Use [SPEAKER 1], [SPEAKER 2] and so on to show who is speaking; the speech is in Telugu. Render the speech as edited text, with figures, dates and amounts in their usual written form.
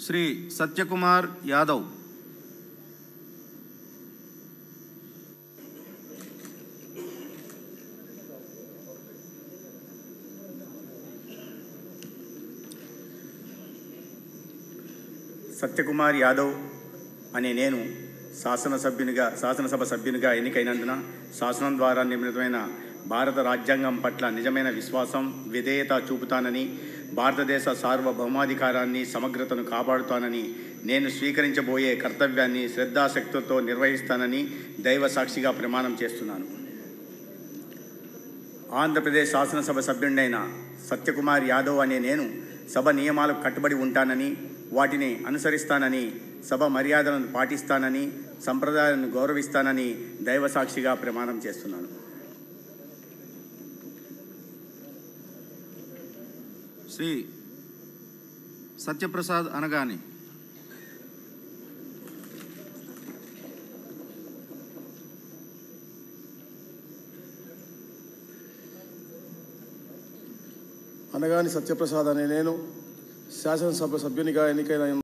[SPEAKER 1] శ్రీ సత్యకుమార్ యాదవ్.
[SPEAKER 2] సత్యకుమార్ యాదవ్ అనే నేను శాసనసభ సభ్యునిగా ఎన్నికైనందున శాసనం ద్వారా నిర్మితమైన భారత రాజ్యాంగం పట్ల నిజమైన విశ్వాసం, విధేయత చూపుతానని, భారతదేశ సార్వభౌమాధికారాన్ని, సమగ్రతను కాపాడుతానని, నేను స్వీకరించబోయే కర్తవ్యాన్ని శ్రద్ధాశక్తితో నిర్వహిస్తానని దైవ సాక్షిగా ప్రమాణం చేస్తున్నాను. ఆంధ్రప్రదేశ్ శాసనసభ సభ్యుడినైన సత్యకుమార్ యాదవ్ అనే నేను సభ నియమాలకు కట్టుబడి ఉంటానని, వాటిని అనుసరిస్తానని, సభ మర్యాదలను పాటిస్తానని, సంప్రదాయాలను గౌరవిస్తానని దైవ సాక్షిగా ప్రమాణం చేస్తున్నాను.
[SPEAKER 1] శ్రీ సత్యప్రసాద్ అనగాని.
[SPEAKER 3] అనగాని సత్యప్రసాద్ అనే నేను శాసనసభ సభ్యునిగా ఎన్నికైన